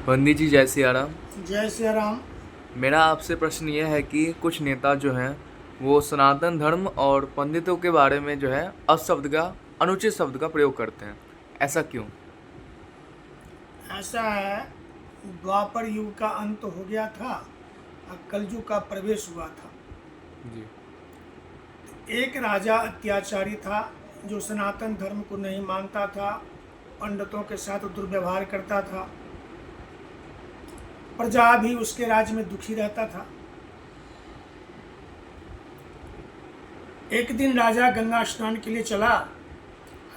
पंडित जी जय सिया राम। जय सिया राम। मेरा आपसे प्रश्न ये है कि कुछ नेता जो हैं वो सनातन धर्म और पंडितों के बारे में जो है अपशब्द का अनुचित शब्द का प्रयोग करते हैं, ऐसा क्यों? ऐसा है, द्वापर युग का अंत हो गया था और कलयुग का प्रवेश हुआ था। जी। एक राजा अत्याचारी था जो सनातन धर्म को नहीं मानता था, पंडितों के साथ दुर्व्यवहार करता था। प्रजा भी उसके राज्य में दुखी रहता था। एक दिन राजा गंगा स्नान के लिए चला।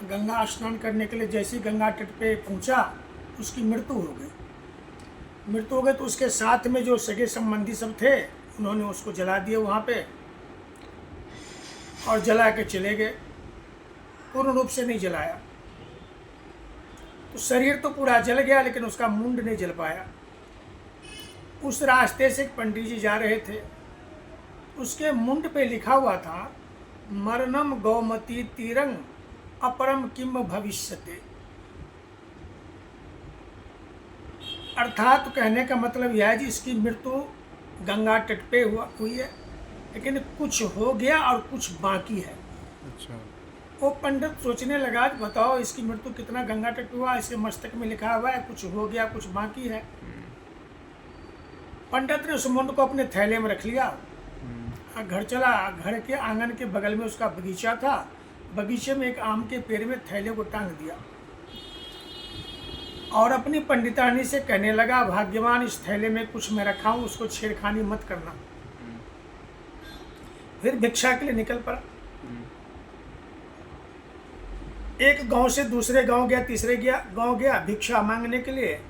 गंगा स्नान करने के लिए जैसे ही गंगा तट पे पहुंचा, उसकी मृत्यु हो गई। तो उसके साथ में जो सगे संबंधी सब थे, उन्होंने उसको जला दिया वहाँ पे और जला के चले गए। पूर्ण रूप से नहीं जलाया, तो शरीर तो पूरा जल गया लेकिन उसका मुंड नहीं जल पाया। उस रास्ते से एक पंडित जी जा रहे थे, उसके मुंड पे लिखा हुआ था, मरणम गौमती तीरंग अपरम किम भविष्यते। अर्थात कहने का मतलब यह है जी, इसकी मृत्यु गंगा तट पे हुई है, लेकिन कुछ हो गया और कुछ बाकी है। अच्छा। वो पंडित सोचने लगा कि बताओ इसकी मृत्यु कितना गंगा तट पे हुआ, इसके मस्तक में लिखा हुआ है कुछ हो गया कुछ बाकी है। पंडित ने उस मुंड को अपने थैले में रख लिया और घर चला। घर के आंगन के बगल में उसका बगीचा था, बगीचे में एक आम के पेड़ में थैले को टांग दिया और अपनी पंडितानी से कहने लगा, भाग्यवान इस थैले में कुछ मैं रखा हूँ, उसको छेड़खानी मत करना। फिर भिक्षा के लिए निकल पड़ा। एक गांव से दूसरे गांव गया, तीसरे गांव गया भिक्षा मांगने के लिए।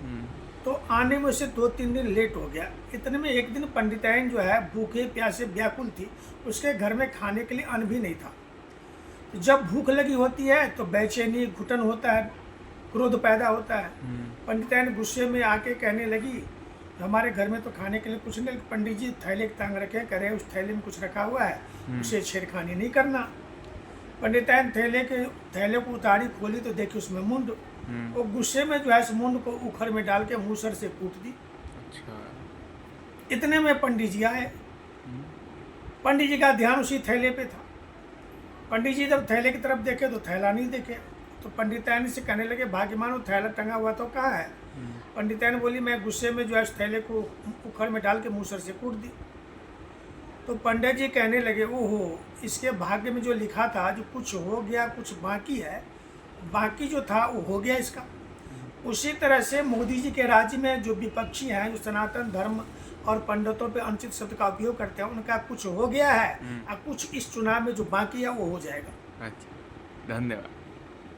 तो आने में उसे 2-3 दिन लेट हो गया। इतने में एक दिन पंडिताइन जो है भूखे प्यासे व्याकुल थी, उसके घर में खाने के लिए अन्न भी नहीं था। तो जब भूख लगी होती है तो बेचैनी घुटन होता है, क्रोध पैदा होता है। पंडिताइन गुस्से में आके कहने लगी, हमारे घर में तो खाने के लिए कुछ नहीं, पंडित जी थैले टांग रखे, कह रहे उस थैले में कुछ रखा हुआ है, उसे छेड़खानी नहीं करना। पंडिताइन थैले को उतारी, खोली तो देखी उसमें मुंड। वो गुस्से में जो है इस मुंड को उखर में डाल के मूसर से कूट दी। अच्छा। इतने में पंडित जी आए। पंडित जी का ध्यान उसी थैले पे था। पंडित जी जब थैले की तरफ देखे तो थैला नहीं देखे, तो पंडिताइन से कहने लगे, भाग्यमान वो थैला टंगा हुआ तो कहाँ है? पंडिताइन बोली, मैं गुस्से में जो है इस थैले को उखर में डाल के मूसर से कूट दी। तो पंडित जी कहने लगे, ओहो, इसके भाग्य में जो लिखा था, जो कुछ हो गया कुछ बाकी है, बाकी जो था वो हो गया इसका। उसी तरह से मोदी जी के राज्य में जो विपक्षी हैं, जो सनातन धर्म और पंडितों पे अनुचित शब्द का उपयोग करते हैं, उनका कुछ हो गया है और कुछ इस चुनाव में जो बाकी है वो हो जाएगा। अच्छा, धन्यवाद।